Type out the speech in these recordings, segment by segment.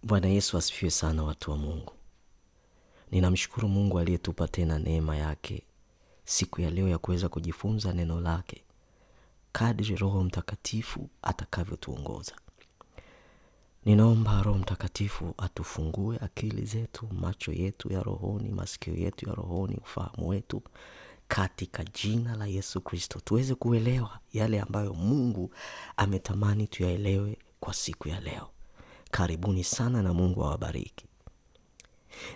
Bwana Yesu asifiwe sana, watu wa Mungu. Ninamshukuru Mungu aliyetupa tena neema yake siku ya leo ya kuweza kujifunza neno lake kadri Roho Mtakatifu atakavyotuongoza. Ninaomba Roho Mtakatifu atufungue akili zetu, macho yetu ya rohoni, masikio yetu ya rohoni, ufahamu wetu, katika jina la Yesu Kristo, tuweze kuelewa yale ambayo Mungu ametamani tuyaelewe kwa siku ya leo. Karibuni sana na Mungu awabariki.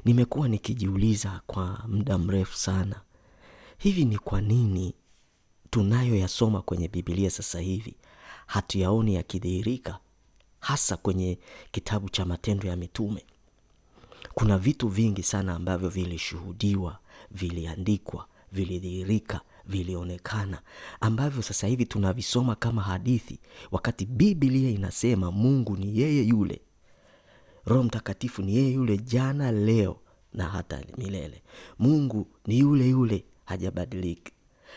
Nimekuwa nikijiuliza kwa muda mrefu sana, hivi ni kwa nini tunayoyasoma kwenye Biblia sasa hivi hatuyaoni yakidhihirika, hasa kwenye kitabu cha Matendo ya Mitume? Kuna vitu vingi sana ambavyo vilishuhudiwa, viliandikwa, vilidhihirika, vilionekana, ambavyo sasa hivi tunavisoma kama hadithi, wakati Biblia inasema Mungu ni yeye yule. Roho Mtakatifu ni yeye yule jana, leo na hata milele. Mungu ni yule yule, hajabadilika.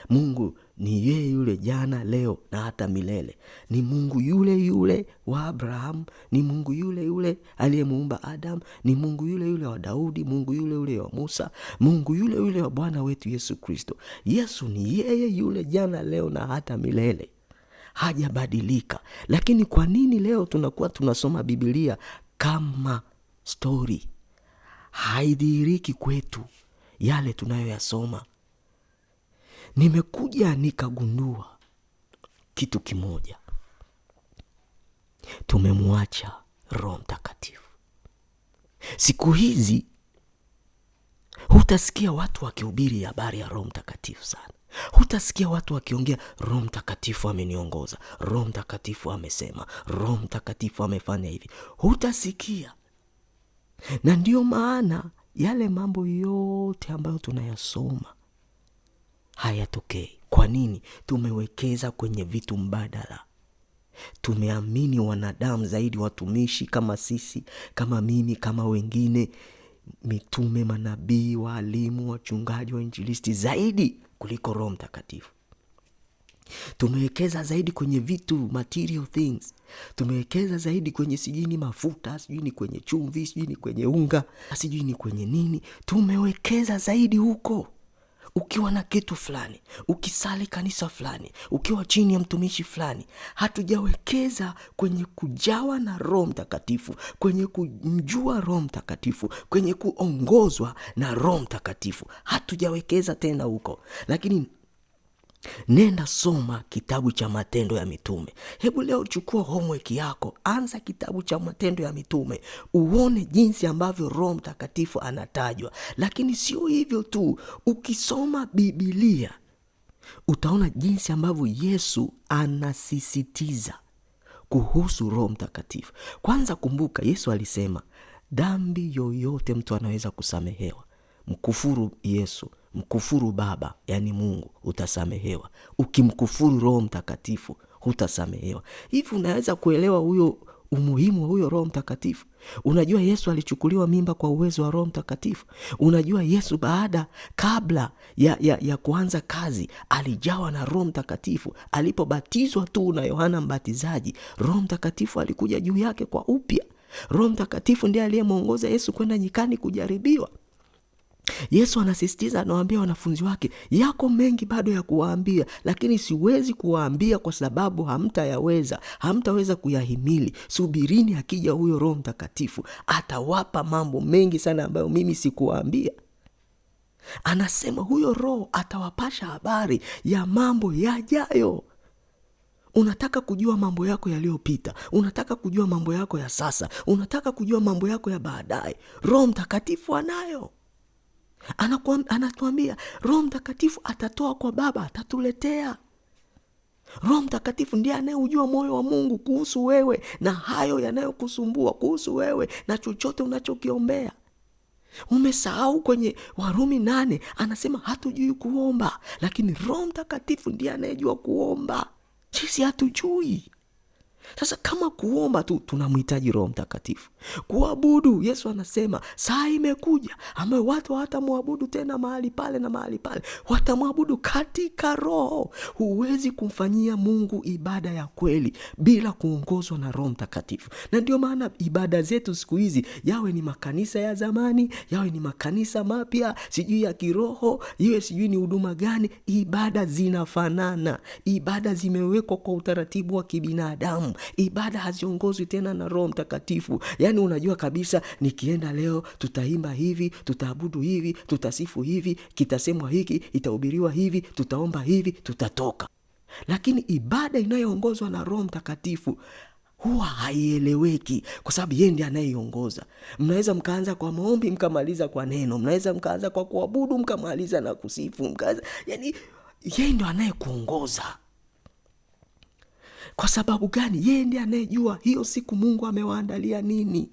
Mungu ni yeye yule jana, leo na hata milele. Ni Mungu yule yule wa Abraham, ni Mungu yule yule aliyemuumba Adam, ni Mungu yule yule wa Daudi, Mungu yule yule wa Musa, Mungu yule yule wa Bwana wetu Yesu Kristo. Yesu ni yeye yule jana, leo na hata milele. Hajabadilika. Lakini kwa nini leo tunakuwa tunasoma Biblia kama story? Haidhihiriki kwetu yale tunayoyasoma. Nimekuja nikagundua kitu kimoja. Tumemwacha Roho Mtakatifu. Siku hizi hutasikia watu wakihubiri habari ya Roho Mtakatifu sana. Hutasikia watu wakiongea Roho Mtakatifu ameniongoza, Roho Mtakatifu amesema, Roho Mtakatifu amefanya hivi. Hutasikia. Na ndio maana yale mambo yote ambayo tunayasoma hayatokei. Kwa nini? Tumewekeza kwenye vitu mbadala. Tumeamini wanadamu zaidi, watumishi kama sisi, kama mimi, kama wengine, mitume, manabii, walimu, wachungaji, wainjilisti, zaidi kuliko Roho Mtakatifu. Tumewekeza zaidi kwenye vitu, material things. Tumewekeza zaidi kwenye sijui ni mafuta, sijui ni kwenye chumvi, sijui ni kwenye unga, sijui ni kwenye nini. Tumewekeza zaidi huko. Ukiwa na kitu fulani, ukisali kanisa fulani, ukiwa chini ya mtumishi fulani, hatujawekeza kwenye kujawa na Roho Mtakatifu, kwenye kumjua Roho Mtakatifu, kwenye kuongozwa na Roho Mtakatifu. Hatujawekeza tena huko. Lakini nenda soma kitabu cha Matendo ya Mitume. Hebu leo chukua homework yako, anza kitabu cha Matendo ya Mitume, uone jinsi ambavyo Roho Mtakatifu anatajwa. Lakini sio hivyo tu, ukisoma Biblia utaona jinsi ambavyo Yesu anasisitiza kuhusu Roho Mtakatifu. Kwanza kumbuka, Yesu alisema dhambi yoyote mtu anaweza kusamehewa. Mkufuru Yesu, mkufuru Baba, yani Mungu, utasamehewa. Ukimkufuru Roho Mtakatifu, hutasamehewa. Hivi unaweza kuelewa huyo umuhimu wa huyo Roho Mtakatifu? Unajua Yesu alichukuliwa mimba kwa uwezo wa Roho Mtakatifu. Unajua Yesu kabla ya kuanza kazi alijawa na Roho Mtakatifu. Alipobatizwa tu na Yohana Mbatizaji, Roho Mtakatifu alikuja juu yake kwa upya. Roho Mtakatifu ndiye aliyemuongoza Yesu kwenda nyikani kujaribiwa. Yesu anasisitiza, anawaambia wanafunzi wake, yako mengi bado ya kuwaambia, lakini siwezi kuwaambia kwa sababu hamtaweza kuyahimili. Subirini akija huyo Roho Mtakatifu, atawapa mambo mengi sana ambayo mimi sikuwaambia. Anasema huyo Roho atawapasha habari ya mambo yajayo. Unataka kujua mambo yako yaliyopita, unataka kujua mambo yako ya sasa, unataka kujua mambo yako ya baadaye, Roho Mtakatifu anayo. Anatuambia Roho Mtakatifu atatoa kwa Baba, atatuletea. Roho Mtakatifu ndiye anayeujua moyo wa Mungu kuhusu wewe na hayo yanayokusumbua kuhusu wewe na chochote unachokiombea. Umesahau kwenye Warumi 8 anasema hatujui kuomba, lakini Roho Mtakatifu ndiye anayejua kuomba. Sisi hatujui. Sasa kama kuomba tu, tunamhitaji Roho Mtakatifu. Kuabudu, Yesu anasema saa imekuja ambayo watu hawatamwabudu tena mahali pale na mahali pale, watamwabudu katika roho. Huwezi kumfanyia Mungu ibada ya kweli bila kuongozwa na Roho Mtakatifu. Na ndio maana ibada zetu siku hizi, yawe ni makanisa ya zamani, yawe ni makanisa mapya, sijui ya kiroho, iwe sijui ni huduma gani, ibada zinafanana. Ibada zimewekwa kwa utaratibu wa kibinadamu. Ibada haziongozwi tena na Roho Mtakatifu. Yaani unajua kabisa, nikienda leo tutaimba hivi, tutaabudu hivi, tutasifu hivi, kitasemwa hiki, itahubiriwa hivi, tutaomba hivi, tutatoka. Lakini ibada inayoongozwa na Roho Mtakatifu huwa haieleweki, kwa sababu yeye ndiye anayeiongoza. Mnaweza mkaanza kwa maombi mkamaliza kwa neno, mnaweza mkaanza kwa kuabudu mkamaliza na kusifu, yaani yeye ndiye anayekuongoza. Kwa sababu gani? Yeye ndiye anayejua hiyo siku Mungu amewaandalia nini.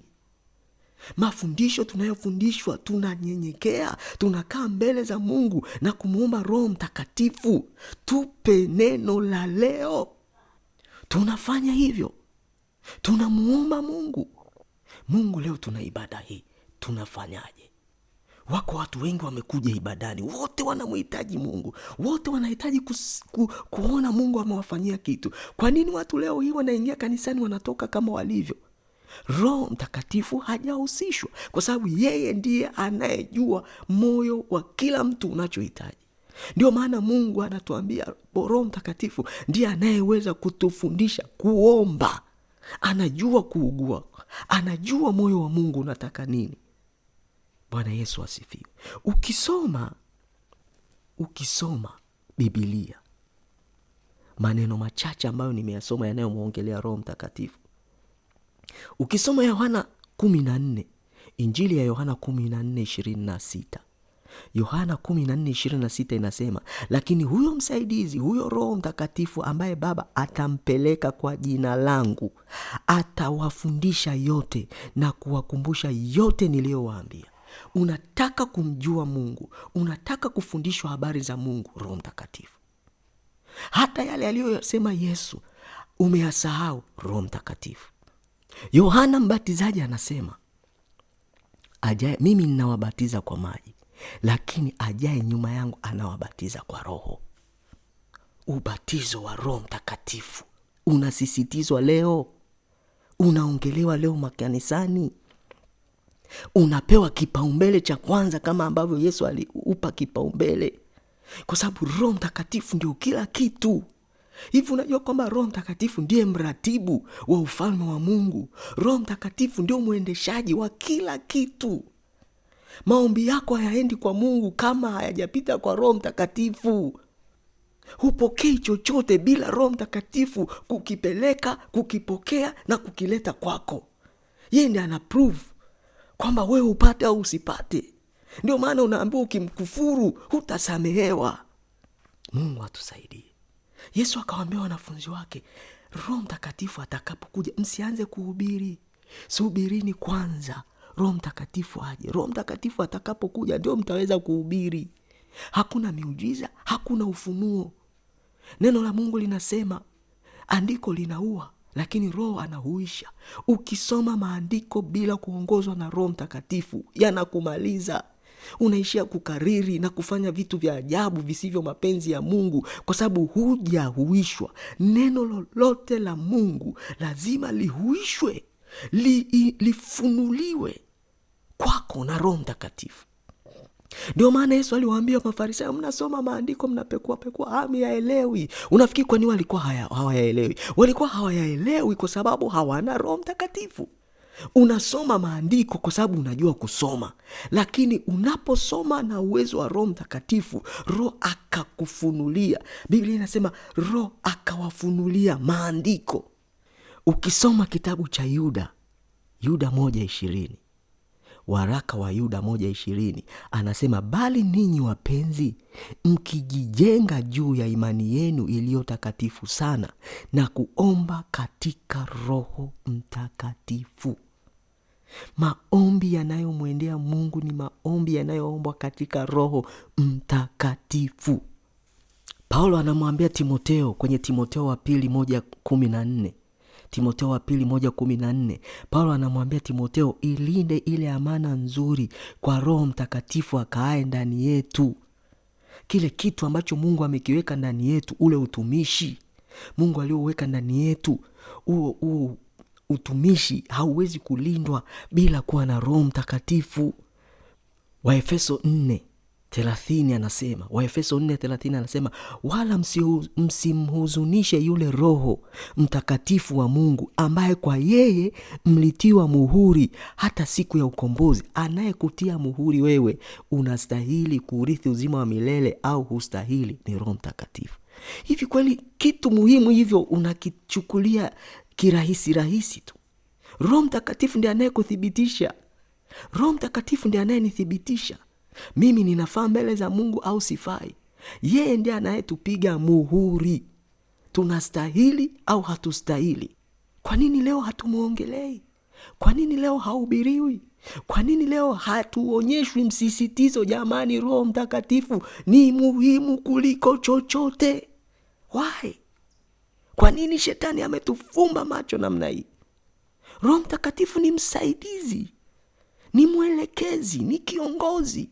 Mafundisho tunayofundishwa, tunanyenyekea, tunakaa mbele za Mungu na kumuomba Roho Mtakatifu, tupe neno la leo. Tunafanya hivyo, tunamuomba Mungu, leo tuna ibada hii, tunafanyaje? Wako watu wengi wamekuja ibadani, wote wanamhitaji Mungu, wote wanahitaji kuona Mungu amewafanyia kitu. Kwa nini watu leo hii wanaingia kanisani wanatoka kama walivyo? Roho Mtakatifu hajahusishwa, kwa sababu yeye ndiye anayejua moyo wa kila mtu unachohitaji. Ndio maana Mungu anatuambia Roho Mtakatifu ndiye anayeweza kutufundisha kuomba. Anajua kuugua, anajua moyo wa Mungu unataka nini. Bwana Yesu asifiwe. Ukisoma Biblia, maneno machache ambayo nimeyasoma yanayomwongelea Roho Mtakatifu. Ukisoma Yohana 14, Injili ya Yohana 14:26. Yohana 14:26 inasema, lakini huyo msaidizi, huyo Roho Mtakatifu ambaye Baba atampeleka kwa jina langu, atawafundisha yote na kuwakumbusha yote niliyowaambia. Unataka kumjua Mungu, unataka kufundishwa habari za Mungu, Roho Mtakatifu. Hata yale aliyosema Yesu umeyasahau, Roho Mtakatifu. Yohana Mbatizaji anasema, mimi ninawabatiza kwa maji, lakini ajaye nyuma yangu anawabatiza kwa Roho. Ubatizo wa Roho Mtakatifu unasisitizwa leo, unaongelewa leo makanisani. Unapewa kipaumbele cha kwanza kama ambavyo Yesu aliupa kipaumbele, kwa sababu Roho Mtakatifu ndio kila kitu. Hivi unajua kwamba Roho Mtakatifu ndiye mratibu wa ufalme wa Mungu? Roho Mtakatifu ndio mwendeshaji wa kila kitu. Maombi yako hayaendi kwa Mungu kama hayajapita kwa Roho Mtakatifu. Hupokei chochote bila Roho Mtakatifu kukipeleka, kukipokea na kukileta kwako. Yeye ndiye anaprove kwamba wewe upate au usipate. Ndio maana unaambiwa ukimkufuru hutasamehewa. Mungu atusaidie. Yesu akawaambia wanafunzi wake, Roho Mtakatifu atakapokuja msianze kuhubiri, subirini kwanza Roho Mtakatifu aje. Roho Mtakatifu atakapokuja ndio mtaweza kuhubiri. Hakuna miujiza, hakuna ufunuo. Neno la Mungu linasema andiko linaua, lakini Roho anahuisha. Ukisoma maandiko bila kuongozwa na Roho Mtakatifu, yanakumaliza. Unaishia kukariri na kufanya vitu vya ajabu visivyo mapenzi ya Mungu, kwa sababu hujahuishwa. Neno lolote la Mungu lazima lihuishwe, lifunuliwe kwako na Roho Mtakatifu. Ndio maana Yesu aliwaambia Mafarisayo, mnasoma maandiko mnapekua hamyaelewi. Unafikiri kwa nini walikuwa hawayaelewi? Walikuwa hawayaelewi kwa sababu hawana Roho Mtakatifu. Unasoma maandiko kwa sababu unajua kusoma, lakini unaposoma na uwezo wa Roho Mtakatifu, Roho akakufunulia. Biblia inasema Roho akawafunulia maandiko. Ukisoma kitabu cha Yuda 1:20, waraka wa Yuda 1:20, anasema, bali ninyi wapenzi, mkijijenga juu ya imani yenu iliyo takatifu sana na kuomba katika Roho Mtakatifu. Maombi yanayomwendea Mungu ni maombi yanayoombwa katika Roho Mtakatifu. Paulo anamwambia Timotheo kwenye Timotheo wa 2:14, Timotheo wa pili 1:14, Paulo anamwambia Timotheo, ilinde ile amana nzuri kwa Roho Mtakatifu akaaye ndani yetu. Kile kitu ambacho Mungu amekiweka ndani yetu, ule utumishi Mungu alioweka ndani yetu, huo utumishi hauwezi kulindwa bila kuwa na Roho Mtakatifu. Waefeso 4:30 anasema, Waefeso 4:30 anasema, wala msimhuzunishe yule Roho Mtakatifu wa Mungu, ambaye kwa yeye mlitiwa muhuri hata siku ya ukombozi. Anayekutia muhuri wewe, unastahili kurithi uzima wa milele au hustahili, ni Roho Mtakatifu. Hivi kweli kitu muhimu hivyo unakichukulia kirahisi tu? Roho Mtakatifu ndiye anayekuthibitisha. Roho Mtakatifu ndiye anayenithibitisha mimi ninafaa mbele za Mungu au sifai. Yeye ndiye anayetupiga muhuri, tunastahili au hatustahili. Kwa nini leo hatumuongelei? Kwa nini leo haubiriwi? Kwa nini leo hatuonyeshwi msisitizo? Jamani, Roho Mtakatifu ni muhimu kuliko chochote. Why? Kwa nini shetani ametufumba macho namna hii? Roho Mtakatifu ni msaidizi, ni mwelekezi, ni kiongozi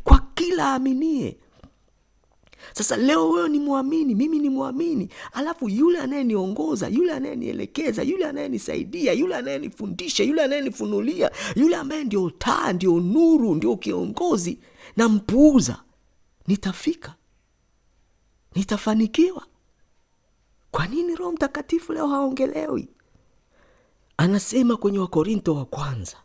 kwa kila aminie. Sasa leo wewe ni muamini, mimi ni muamini, alafu yule anayeniongoza, yule anayenielekeza, yule anayenisaidia, yule anayenifundisha, yule anayenifunulia, yule ambaye ndio taa, ndio nuru, ndio kiongozi, na mpuuza, nitafika? Nitafanikiwa? Kwa nini Roho Mtakatifu leo haongelewi? Anasema kwenye Wakorintho wa kwanza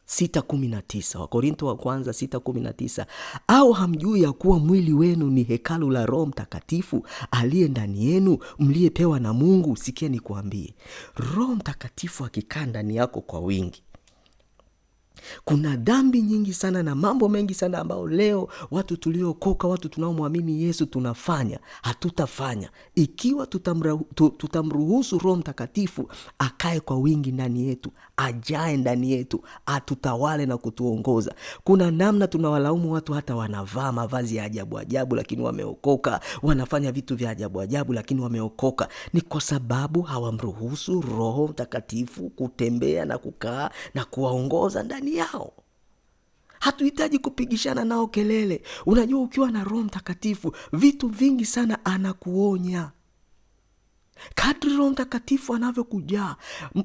6:19, Wakorintho wa kwanza 6:19, au hamjui ya kuwa mwili wenu ni hekalu la Roho Mtakatifu aliye ndani yenu, mliyepewa na Mungu? Sikia nikuambie, Roho Mtakatifu akikaa ndani yako kwa wingi, kuna dhambi nyingi sana na mambo mengi sana ambao leo watu tuliokoka, watu tunaomwamini Yesu tunafanya, hatutafanya ikiwa tutamruhusu Roho Mtakatifu akae kwa wingi ndani yetu, ajae ndani yetu, atutawale na kutuongoza. Kuna namna tunawalaumu watu hata wanavaa mavazi ya ajabu lakini wameokoka, wanafanya vitu vya ajabu lakini wameokoka. Ni kwa sababu hawamruhusu Roho Mtakatifu kutembea na kukaa na kuwaongoza ndani yao. Hatuhitaji kupigishana nao kelele. Unajua, ukiwa na Roho Mtakatifu vitu vingi sana anakuonya. Kadri Roho Mtakatifu anavyokujaa.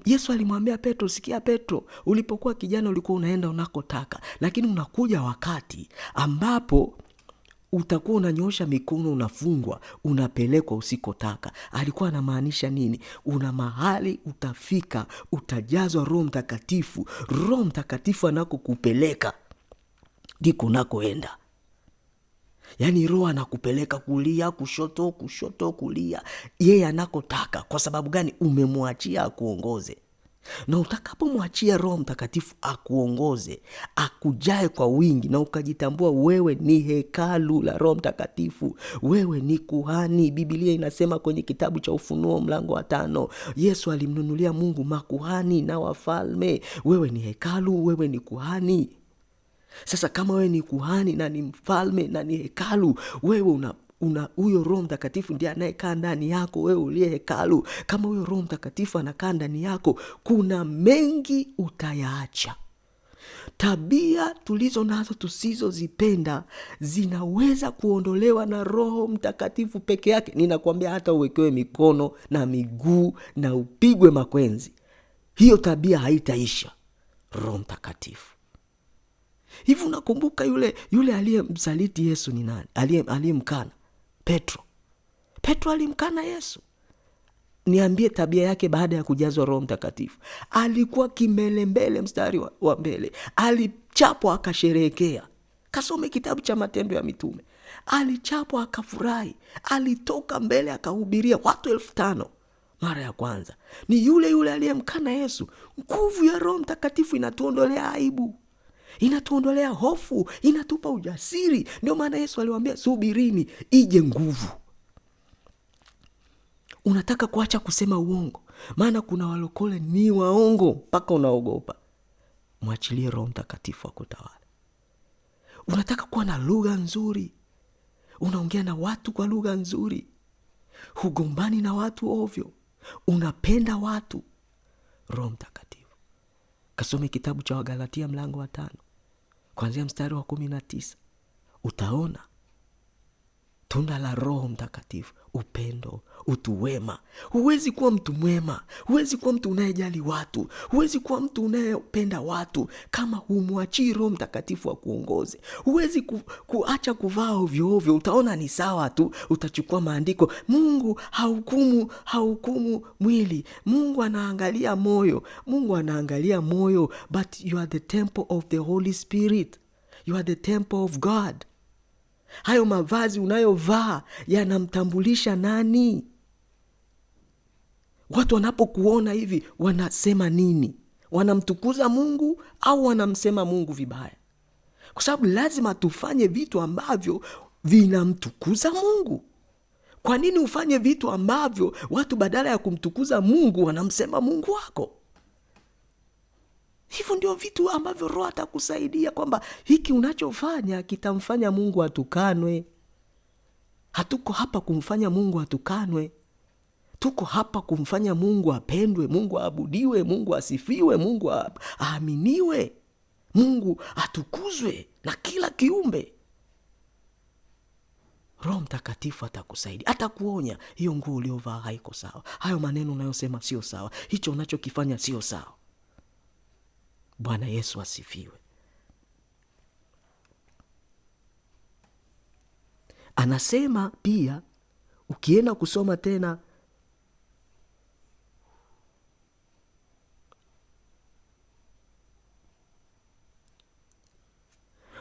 Yesu alimwambia Petro, sikia Petro, ulipokuwa kijana ulikuwa unaenda unakotaka, lakini unakuja wakati ambapo utakuwa unanyosha mikono, unafungwa, unapelekwa usikotaka. Alikuwa anamaanisha nini? Una mahali utafika, utajazwa Roho Mtakatifu. Roho Mtakatifu anakokupeleka ndiko unakoenda. Yaani Roho anakupeleka kulia, kushoto, kulia, yeye anakotaka. Kwa sababu gani? Umemwachia akuongoze. Na utakapomwachia Roho Mtakatifu akuongoze, akujae kwa wingi, na ukajitambua wewe ni hekalu la Roho Mtakatifu, wewe ni kuhani. Biblia inasema kwenye kitabu cha Ufunuo mlango wa 5, Yesu alimnunulia Mungu makuhani na wafalme. Wewe ni hekalu, wewe ni kuhani. Sasa kama wewe ni kuhani na ni mfalme na ni hekalu, wewe huyo Roho Mtakatifu ndiye anayekaa ndani yako, wewe uliye hekalu. Kama huyo Roho Mtakatifu anakaa ndani yako, kuna mengi utayaacha. Tabia tulizo nazo tusizozipenda zinaweza kuondolewa na Roho Mtakatifu peke yake. Ninakwambia, hata uwekewe mikono na miguu na upigwe makwenzi, hiyo tabia haitaisha. Roho Mtakatifu. Hivi unakumbuka yule aliyemsaliti Yesu ni nani? Aliyemkana? Petro. Petro alimkana Yesu. Niambie tabia yake baada ya kujazwa Roho Mtakatifu. Alikuwa kimbelembele, mstari wa mbele. Alichapwa akasherehekea. Kasome kitabu cha Matendo ya Mitume. Alichapwa akafurahi. Alitoka mbele akahubiria watu 5,000 mara ya kwanza. Ni yule aliyemkana Yesu. Nguvu ya Roho Mtakatifu inatuondolea aibu, inatuondolea hofu, inatupa ujasiri. Ndio maana Yesu aliwaambia, subirini ije nguvu. Unataka kuacha kusema uongo? Maana kuna walokole ni waongo mpaka unaogopa. Mwachilie Roho Mtakatifu akutawale. Unataka kuwa na lugha nzuri? Unaongea na watu kwa lugha nzuri. Hugombani na watu ovyo. Unapenda watu, Roho Mtakatifu. Kasome kitabu cha Wagalatia mlango wa 5 kuanzia mstari wa 19. Utaona tunda la Roho Mtakatifu: upendo, utu wema. Huwezi kuwa mtu mwema, huwezi kuwa mtu unayejali watu, huwezi kuwa mtu unayependa watu kama humwachii Roho Mtakatifu akuongoze. Huwezi kuacha kuvaa ovyo ovyo. Utaona ni sawa tu, utachukua maandiko. Mungu hahukumu mwili. Mungu anaangalia moyo. Mungu anaangalia moyo. But you are the temple of the Holy Spirit. You are the temple of God. Hayo mavazi unayovaa yanamtambulisha nani? Watu wanapokuona hivi wanasema nini? Wanamtukuza Mungu au wanamsema Mungu vibaya? Kwa sababu lazima tufanye vitu ambavyo vinamtukuza Mungu. Kwa nini ufanye vitu ambavyo watu badala ya kumtukuza Mungu wanamsema Mungu wako? Hivyo ndio vitu ambavyo Roho atakusaidia kwamba hiki unachofanya kitamfanya Mungu atukanwe. Hatuko hapa kumfanya Mungu atukanwe. Tuko hapa kumfanya Mungu apendwe, Mungu aabudiwe, Mungu asifiwe, Mungu aaminiwe, Mungu atukuzwe na kila kiumbe. Roho Mtakatifu atakusaidia, atakuonya, hiyo nguo uliovaa haiko sawa, hayo maneno unayosema sio sawa, hicho unachokifanya sio sawa. Bwana Yesu asifiwe. Anasema pia, ukienda kusoma tena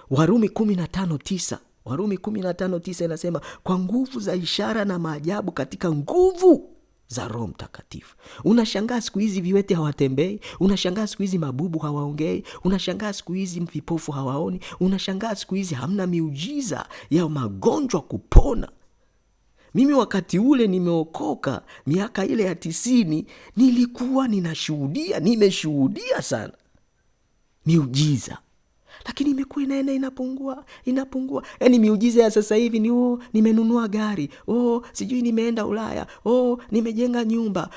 Warumi 15:9. Warumi 15:9 inasema, kwa nguvu za ishara na maajabu katika nguvu za Roho Mtakatifu. Unashangaa siku hizi viwete hawatembei, unashangaa siku hizi mabubu hawaongei, unashangaa siku hizi vipofu hawaoni, unashangaa siku hizi hamna miujiza ya magonjwa kupona. Mimi wakati ule nimeokoka miaka ile ya 90, nilikuwa nimeshuhudia sana miujiza. Lakini imekuwa inaenda inapungua. Yaani miujiza ya sasa hivi ni nimenunua gari, sijui nimeenda Ulaya, nimejenga nyumba,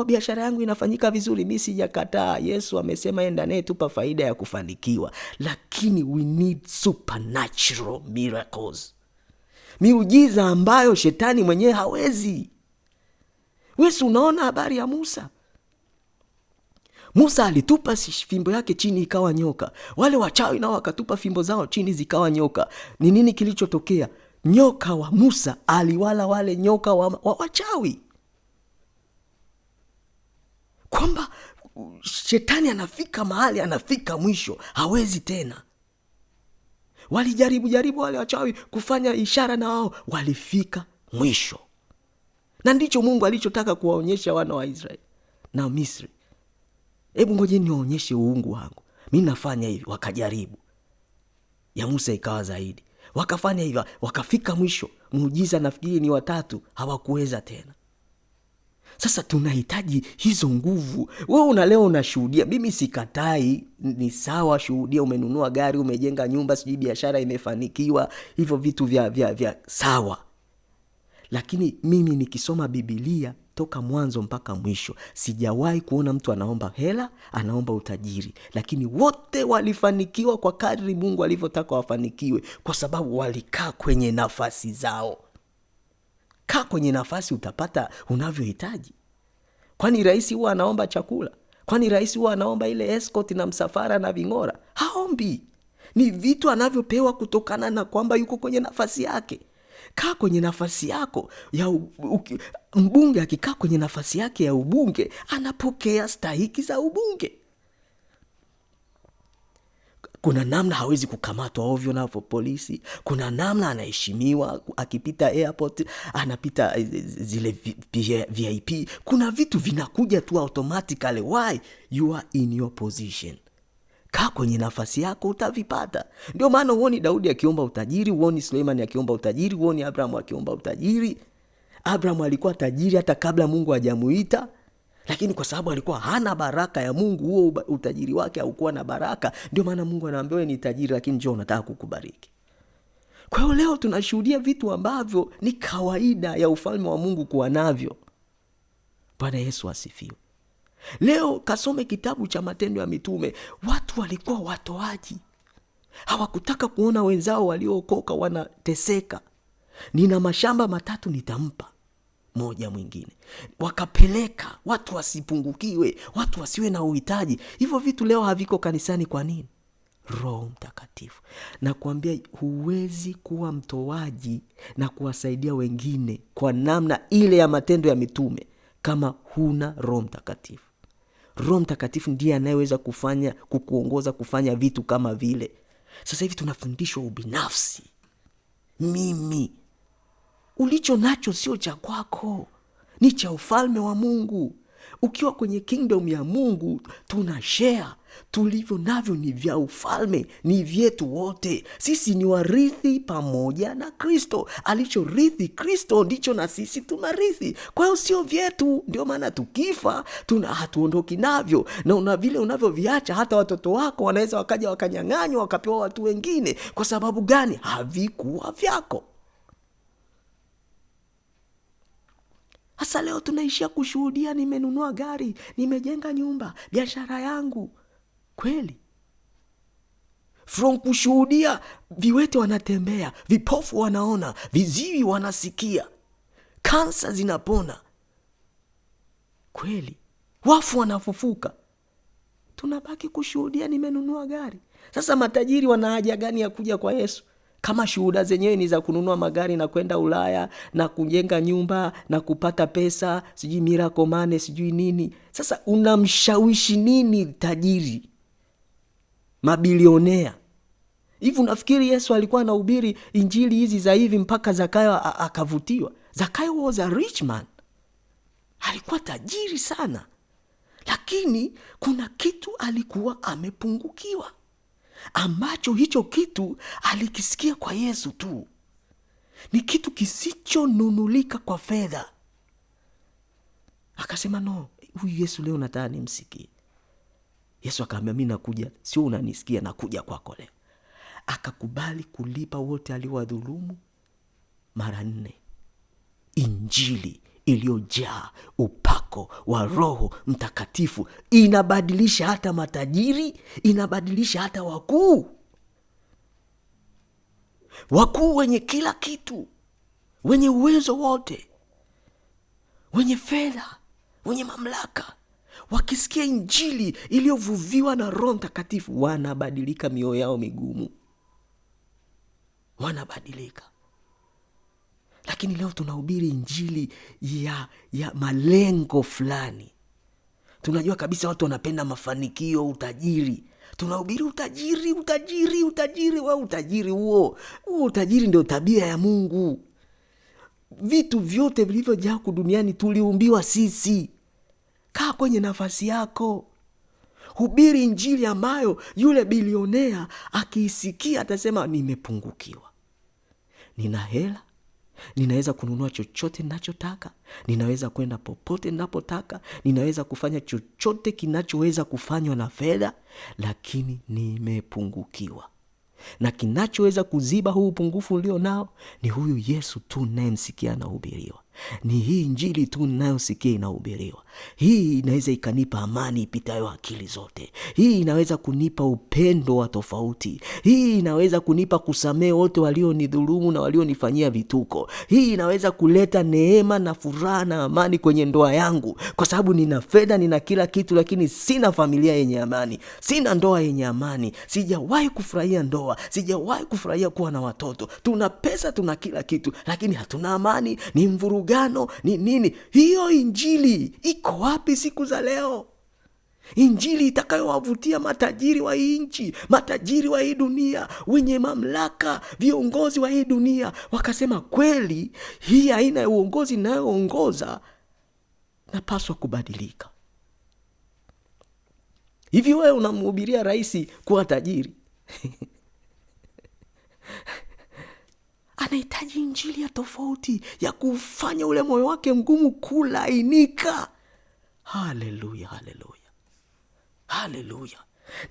biashara yangu inafanyika vizuri. Mimi sijakataa. Yesu amesema enda naye tupa faida ya kufanikiwa. Lakini we need supernatural miracles. Miujiza ambayo shetani mwenyewe hawezi. Wewe unaona habari ya Musa? Musa alitupa fimbo yake chini ikawa nyoka. Wale wachawi nao wakatupa fimbo zao chini zikawa nyoka. Ni nini kilichotokea? Nyoka wa Musa aliwala wale nyoka wa wachawi. Kwamba shetani anafika mahali, anafika mwisho, hawezi tena. Walijaribu wale wachawi kufanya ishara na wao, walifika mwisho. Na ndicho Mungu alichotaka kuwaonyesha wana wa Israeli na Misri. Hebu ngoje niwaonyeshe uungu wangu. Mimi nafanya hivi. Wakajaribu. Ya Musa ikawa zaidi. Wakafanya hivi, wakafika mwisho. Muujiza nafikiri ni 3, hawakuweza tena. Sasa tunahitaji hizo nguvu. Wewe leo unashuhudia, mimi sikatai, ni sawa, shuhudia, umenunua gari, umejenga nyumba, sijui biashara imefanikiwa, hivyo vitu vya sawa. Lakini mimi nikisoma Biblia toka mwanzo mpaka mwisho, sijawahi kuona mtu anaomba hela, anaomba utajiri. Lakini wote walifanikiwa kwa kadri Mungu alivyotaka wafanikiwe, kwa sababu walikaa kwenye nafasi zao. Kaa kwenye nafasi, utapata unavyohitaji. Kwani rais huwa anaomba chakula? Kwani rais huwa anaomba ile escort na msafara na ving'ora? Haombi. Ni vitu anavyopewa kutokana na kwamba yuko kwenye nafasi yake. Kaa kwenye nafasi yako ya mbunge. Akikaa kwenye nafasi yake ya ubunge, anapokea stahiki za ubunge. Kuna namna hawezi kukamatwa ovyo na polisi. Kuna namna anaheshimiwa, akipita airport anapita zile VIP. Kuna vitu vinakuja tu automatically. Why? You are in your position. Kaa kwenye nafasi yako, utavipata. Ndio maana huoni Daudi akiomba utajiri, huoni Suleiman akiomba utajiri, huoni Abraham akiomba utajiri. Abraham alikuwa tajiri hata kabla Mungu hajamuita. Lakini kwa sababu alikuwa hana baraka ya Mungu, huo utajiri wake haukuwa na baraka. Ndio maana Mungu anaambia wewe ni tajiri, lakini njoo nataka kukubariki. Kwa hiyo leo tunashuhudia vitu ambavyo ni kawaida ya ufalme wa Mungu kuwa navyo. Bwana Yesu asifiwe. Leo kasome kitabu cha Matendo ya Mitume. Watu walikuwa watoaji, hawakutaka kuona wenzao waliookoka wanateseka. Nina mashamba 3 nitampa moja mwingine. Wakapeleka watu wasipungukiwe, watu wasiwe na uhitaji. Hivyo vitu leo haviko kanisani. Kwa nini? Roho Mtakatifu. Na kuambia huwezi kuwa mtoaji na kuwasaidia wengine kwa namna ile ya Matendo ya Mitume kama huna Roho Mtakatifu. Roho Mtakatifu ndiye anayeweza kukuongoza kufanya vitu kama vile. Sasa hivi tunafundishwa ubinafsi. Mimi. Ulicho nacho sio cha kwako, ni cha ufalme wa Mungu. Ukiwa kwenye kingdom ya Mungu, tuna share. Tulivyo navyo ni vya ufalme, ni vyetu wote. Sisi ni warithi pamoja na Kristo. Alichorithi Kristo ndicho na sisi tunarithi. Kwa hiyo sio vyetu. Ndio maana tukifa hatuondoki navyo. Na vile unavyoviacha, hata watoto wako wanaweza wakaja wakanyang'anywa wakapewa watu wengine. Kwa sababu gani? Havikuwa vyako. Hasa leo tunaishia kushuhudia, nimenunua gari, nimejenga nyumba, biashara yangu. Kweli? From kushuhudia, viwete wanatembea, vipofu wanaona, viziwi wanasikia, kansa zinapona. Kweli? Wafu wanafufuka. Tunabaki kushuhudia, nimenunua gari. Sasa matajiri wana haja gani ya kuja kwa Yesu? Kama shuhuda zenyewe ni za kununua magari na kwenda Ulaya na kujenga nyumba na kupata pesa, sijui miracle money, sijui nini. Sasa unamshawishi nini tajiri? Mabilionea. Hivi unafikiri Yesu alikuwa anahubiri injili hizi za hivi mpaka Zakayo akavutiwa? Zakayo was a rich man. Alikuwa tajiri sana. Lakini kuna kitu alikuwa amepungukiwa, ambacho hicho kitu alikisikia kwa Yesu tu. Ni kitu kisichonunulika kwa fedha. Akasema no, huyu Yesu leo nataka nimsikie. Yesu akamwambia mimi nakuja, sio unanisikia, nakuja kwako leo. Akakubali kulipa wote aliowadhulumu mara 4. Injili iliyojaa upako wa Roho Mtakatifu inabadilisha hata matajiri, inabadilisha hata wakuu wenye kila kitu, wenye uwezo wote, wenye fedha, wenye mamlaka. Wakisikia injili iliyovuviwa na Roho Mtakatifu, wanabadilika, mioyo yao migumu wanabadilika. Lakini leo tunahubiri injili ya malengo fulani. Tunajua kabisa watu wanapenda mafanikio, utajiri. Tunahubiri utajiri. Wewe utajiri huo utajiri ndio tabia ya Mungu. Vitu vyote vilivyojaa duniani tuliumbiwa sisi. Kaa kwenye nafasi yako. Hubiri injili ambayo yule bilionea akiisikia atasema nimepungukiwa. Nina hela, ninaweza kununua chochote ninachotaka, ninaweza kwenda popote ninapotaka, ninaweza kufanya chochote kinachoweza kufanywa na fedha, lakini nimepungukiwa. Na kinachoweza kuziba huu upungufu ulio nao ni huyu Yesu tu ninayemsikia anahubiriwa. Ni hii injili tu ninayosikia inahubiriwa. Hii inaweza ikanipa amani ipitayo akili zote. Hii inaweza kunipa upendo wa tofauti. Hii inaweza kunipa kusamehe wote walionidhulumu na walionifanyia vituko. Hii inaweza kuleta neema na furaha na amani kwenye ndoa yangu, kwa sababu nina fedha, nina kila kitu, lakini sina familia yenye amani, sina ndoa yenye amani. Sijawahi kufurahia ndoa, sijawahi kufurahia kuwa na watoto. Tuna pesa, tuna kila kitu, lakini hatuna amani. Ni mvurugano, ni nini? Hiyo injili iko wapi siku za leo? Injili itakayowavutia matajiri wa hii nchi, matajiri wa hii dunia, wenye mamlaka, viongozi wa hii dunia, wakasema kweli hii aina ya uongozi nayoongoza napaswa kubadilika. Hivi wewe unamhubiria rais kuwa tajiri? Anahitaji injili ya tofauti, ya kufanya ule moyo wake mgumu kulainika. Haleluya, haleluya, haleluya.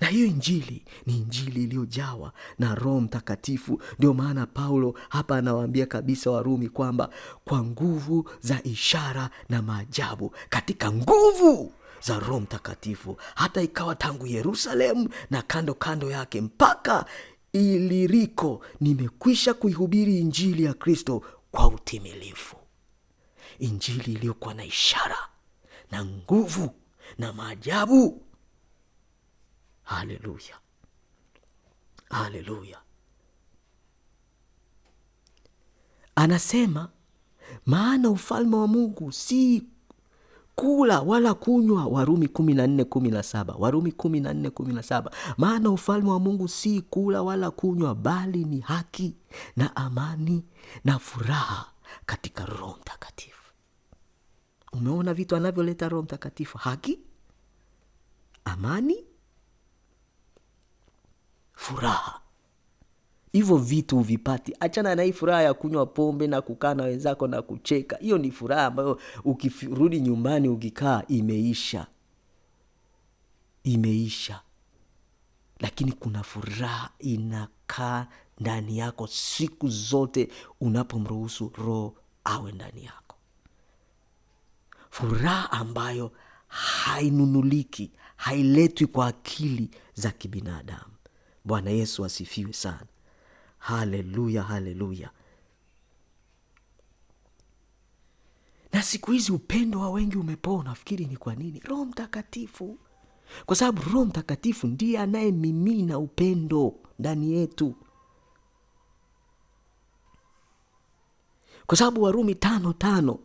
Na hiyo injili ni injili iliyojawa na Roho Mtakatifu. Ndio maana Paulo hapa anawaambia kabisa Warumi kwamba kwa nguvu za ishara na maajabu, katika nguvu za Roho Mtakatifu, hata ikawa tangu Yerusalemu na kando kando yake mpaka Iliriko, nimekwisha kuihubiri injili ya Kristo kwa utimilifu. Injili iliyokuwa na ishara na nguvu na maajabu. Haleluya, haleluya. Anasema maana ufalme wa Mungu si kula wala kunywa. Warumi 14:17. Warumi 14:17. Maana ufalme wa Mungu si kula wala kunywa, bali ni haki na amani na furaha katika Roho Mtakatifu. Umeona vitu anavyoleta Roho Mtakatifu: haki, amani, furaha. Hivyo vitu uvipati. Achana na hii furaha ya kunywa pombe na kukaa na wenzako na kucheka. Hiyo ni furaha ambayo ukirudi nyumbani ukikaa imeisha. Imeisha. Lakini kuna furaha inakaa ndani yako siku zote unapomruhusu Roho awe ndani yako. Furaha ambayo hainunuliki, hailetwi kwa akili za kibinadamu. Bwana Yesu asifiwe sana. Haleluya, haleluya. Na siku hizi upendo wa wengi umepoa. Nafikiri ni kwa nini? Roho Mtakatifu. Kwa sababu Roho Mtakatifu ndiye anayemimina upendo ndani yetu. Kwa sababu Warumi 5:5,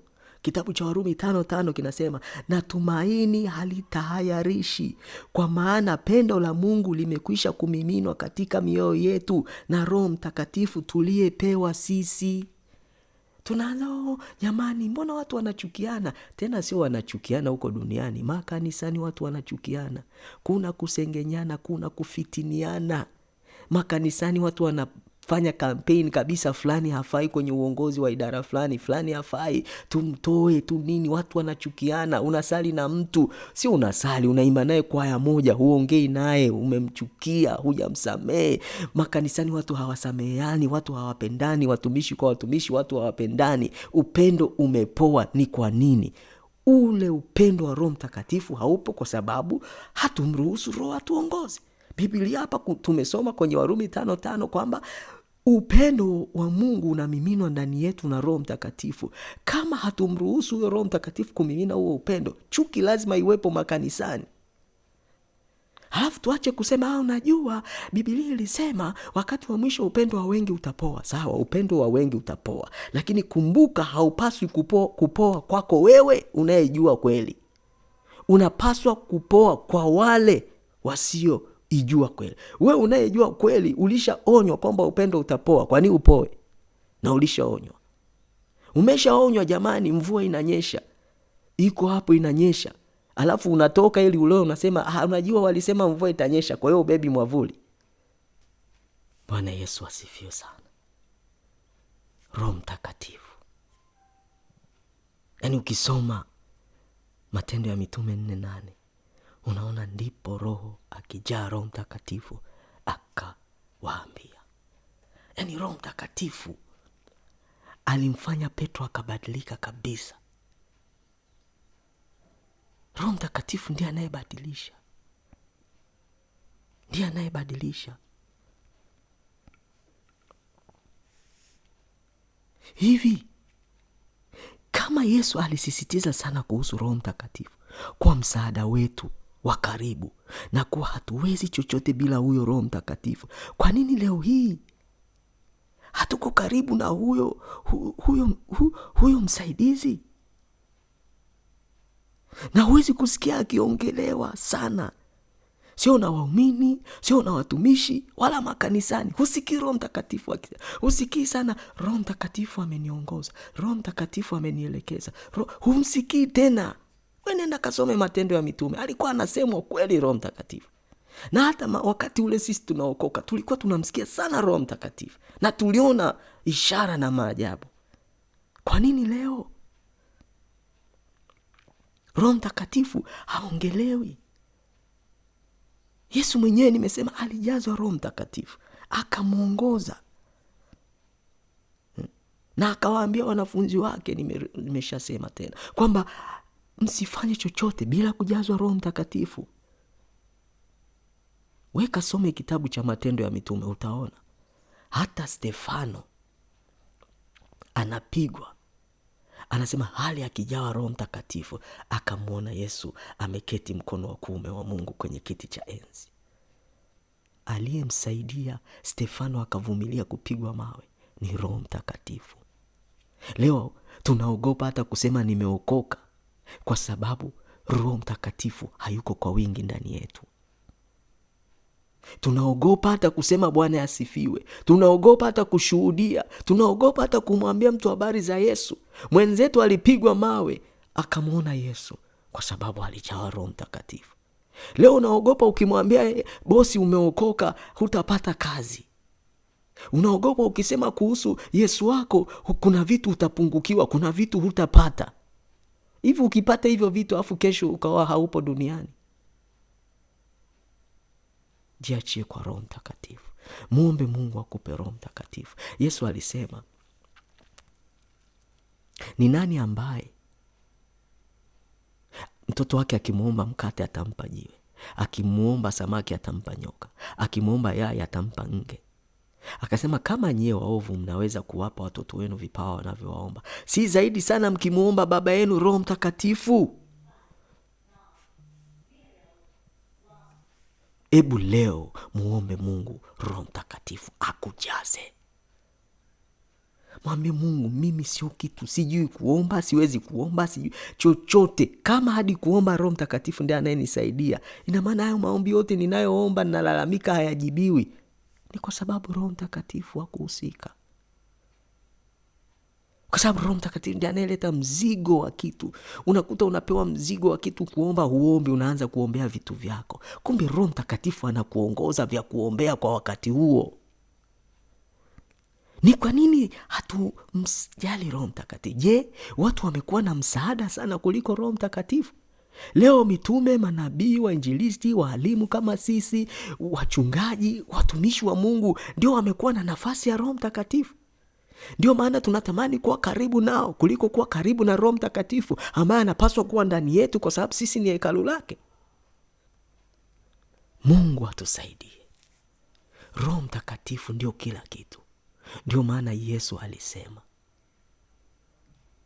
kitabu cha Warumi 5:5 kinasema, na tumaini halitahayarishi, kwa maana pendo la Mungu limekwisha kumiminwa katika mioyo yetu na Roho Mtakatifu tuliyepewa sisi. Tunaanza, jamani, mbona watu wanachukiana? Tena sio wanachukiana huko duniani, makanisani watu wanachukiana. Kuna kusengenyana, kuna kufitiniana. Makanisani watu wanafanya kampeni kabisa, fulani hafai kwenye uongozi wa idara fulani, fulani hafai, tumtoe tu nini. Watu wanachukiana. Unasali na mtu, sio unasali, unaimba naye kwaya moja, huongei naye, umemchukia, hujamsamehe. Makanisani watu hawasameheani, watu hawapendani, watumishi kwa watumishi watu hawapendani. Upendo umepoa. Ni kwa nini? Ule upendo wa Roho Mtakatifu haupo, kwa sababu hatumruhusu Roho atuongoze. Biblia hapa tumesoma kwenye Warumi 5:5 kwamba upendo wa Mungu unamiminwa ndani yetu na Roho Mtakatifu. Kama hatumruhusu huyo Roho Mtakatifu kumimina huo upendo, chuki lazima iwepo makanisani. Halafu tuache kusema unajua Biblia ilisema wakati wa mwisho upendo wa wengi utapoa. Sawa, upendo wa wengi utapoa, lakini kumbuka haupaswi kupoa kwako wewe unayejua kweli. Unapaswa kupoa kwa wale wasio ijua kweli. Wewe unayejua kweli ulishaonywa kwamba upendo utapoa. Kwani upoe? Na ulishaonywa. Umeshaonywa, jamani, mvua inanyesha. Iko hapo inanyesha. Alafu unatoka ili uleo unasema unajua walisema mvua itanyesha, kwa hiyo ubebi mwavuli. Bwana Yesu asifiwe sana. Roho Mtakatifu. Yaani ukisoma Matendo ya Mitume 4:8 unaona ndipo Roho akijaa Roho Mtakatifu akawaambia. Yaani Roho Mtakatifu alimfanya Petro akabadilika kabisa. Roho Mtakatifu ndiye anayebadilisha. Ndiye anayebadilisha. Hivi kama Yesu alisisitiza sana kuhusu Roho Mtakatifu kwa msaada wetu wa karibu, na kuwa hatuwezi chochote bila huyo Roho Mtakatifu, kwa nini leo hii hatuko karibu na huyo msaidizi? Na huwezi kusikia akiongelewa sana. Sio na waumini, sio na watumishi, wala makanisani. Husikii Roho Mtakatifu akisema. Husikii sana Roho Mtakatifu ameniongoza, Roho Mtakatifu amenielekeza. Humsikii tena. Wewe nenda kasome Matendo ya Mitume. Alikuwa anasemwa kweli Roho Mtakatifu. Na hata wakati ule sisi tunaokoka tulikuwa tunamsikia sana Roho Mtakatifu, na tuliona ishara na maajabu. Kwa nini leo Roho Mtakatifu haongelewi? Yesu mwenyewe nimesema alijazwa Roho Mtakatifu, akamuongoza. Na akawaambia wanafunzi wake, nimeshasema tena, kwamba msifanye chochote bila kujazwa Roho Mtakatifu. Weka some kitabu cha Matendo ya Mitume, utaona hata Stefano anapigwa, anasema hali akijawa Roho Mtakatifu akamwona Yesu ameketi mkono wa kuume wa Mungu kwenye kiti cha enzi. Aliyemsaidia Stefano akavumilia kupigwa mawe ni Roho Mtakatifu. Leo tunaogopa hata kusema nimeokoka kwa sababu Roho Mtakatifu hayuko kwa wingi ndani yetu. Tunaogopa hata kusema Bwana asifiwe. Tunaogopa hata kushuhudia. Tunaogopa hata kumwambia mtu habari za Yesu. Mwenzetu alipigwa mawe akamwona Yesu kwa sababu alijawa Roho Mtakatifu. Leo unaogopa ukimwambia bosi umeokoka hutapata kazi. Unaogopa ukisema kuhusu Yesu wako kuna vitu utapungukiwa, kuna vitu hutapata. Hivi ukipata hivyo vitu afu kesho ukawa haupo duniani? Jiachie kwa Roho Mtakatifu. Muombe Mungu akupe Roho Mtakatifu. Yesu alisema, ni nani ambaye mtoto wake akimuomba mkate atampa jiwe, akimuomba samaki atampa nyoka, akimuomba yai atampa nge? Akasema, kama nyie waovu mnaweza kuwapa watoto wenu vipawa wanavyowaomba, si zaidi sana mkimuomba Baba yenu Roho Mtakatifu? Ebu leo muombe Mungu Roho Mtakatifu akujaze. Mwambie Mungu, mimi sio kitu, sijui kuomba, siwezi kuomba, sijui chochote. Kama hadi kuomba Roho Mtakatifu ndiye anayenisaidia, ina maana hayo maombi yote ninayoomba nalalamika hayajibiwi, ni kwa sababu Roho Mtakatifu hakuhusika. Kwa sababu Roho Mtakatifu ndiye anayeleta mzigo wa kitu. Unakuta unapewa mzigo wa kitu kuomba, huombi, unaanza kuombea vitu vyako. Kumbe Roho Mtakatifu anakuongoza vya kuombea kwa wakati huo. Ni kwa nini hatumjali Roho Mtakatifu? Je, watu wamekuwa na msaada sana kuliko Roho Mtakatifu? Leo mitume, manabii, wainjilisti, walimu kama sisi, wachungaji, watumishi wa Mungu ndio wamekuwa na nafasi ya Roho Mtakatifu. Ndio maana tunatamani kuwa karibu nao kuliko kuwa karibu na Roho Mtakatifu ambaye anapaswa kuwa ndani yetu kwa sababu sisi ni hekalu lake. Mungu atusaidie. Roho Mtakatifu ndio kila kitu. Ndio maana Yesu alisema,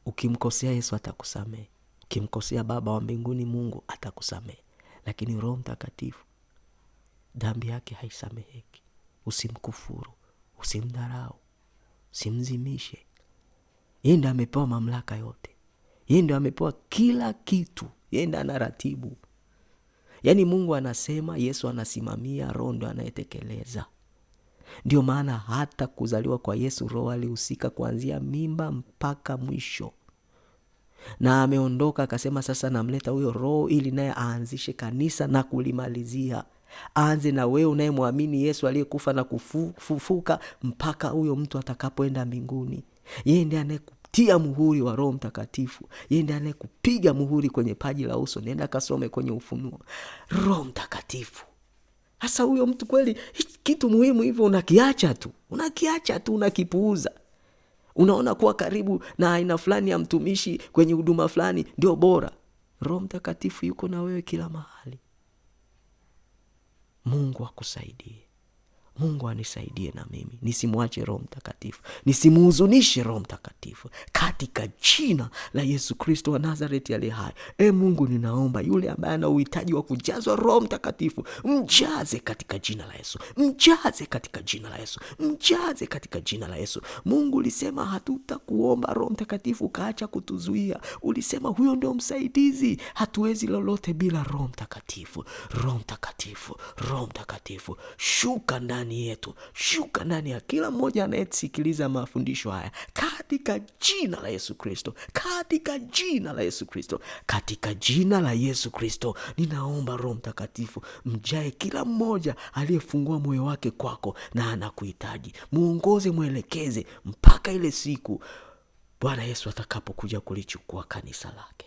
ukimkosea Yesu atakusamehe. Ukimkosea Baba wa mbinguni Mungu atakusamehe. Lakini Roho Mtakatifu dhambi yake haisameheki. Usimkufuru, usimdharau, usimzimishe. Yeye ndiye amepewa mamlaka yote. Yeye ndiye amepewa kila kitu. Yeye ndiye anaratibu. Yaani Mungu anasema, Yesu anasimamia, Roho ndiye anayetekeleza. Ndio maana hata kuzaliwa kwa Yesu Roho alihusika kuanzia mimba mpaka mwisho. Na ameondoka akasema, sasa namleta huyo Roho ili naye aanzishe kanisa na kulimalizia. Aanze na wewe unayemwamini Yesu aliyekufa na kufufuka mpaka huyo mtu atakapoenda mbinguni. Yeye ndiye anayekutia muhuri wa Roho Mtakatifu. Yeye ndiye anayekupiga muhuri kwenye paji la uso. Nenda kasome kwenye Ufunuo. Roho Mtakatifu. Hasa huyo mtu kweli kitu muhimu hivyo unakiacha tu, unakipuuza. Unaona kuwa karibu na aina fulani ya mtumishi kwenye huduma fulani ndio bora. Roho Mtakatifu yuko na wewe kila mahali. Mungu akusaidie. Mungu anisaidie na mimi nisimwache Roho Mtakatifu, nisimuhuzunishe Roho Mtakatifu, katika jina la Yesu Kristo wa Nazareti aliye hai. Mungu, ninaomba yule ambaye ana uhitaji wa kujazwa Roho Mtakatifu, mjaze katika jina la Yesu, mjaze katika jina la Yesu, mjaze katika jina la Yesu. Mungu, ulisema hatutakuomba Roho Mtakatifu kaacha kutuzuia. Ulisema huyo ndio msaidizi, hatuwezi lolote bila Roho Mtakatifu. Roho Mtakatifu, Roho Mtakatifu, shuka ndani yetu, shuka ndani ya kila mmoja anayesikiliza mafundisho haya, katika jina la Yesu Kristo, katika jina la Yesu Kristo, katika jina la Yesu Kristo. Ninaomba Roho Mtakatifu mjae kila mmoja aliyefungua moyo wake kwako na anakuhitaji. Muongoze, mwelekeze mpaka ile siku Bwana Yesu atakapokuja kulichukua kanisa lake.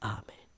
Amen.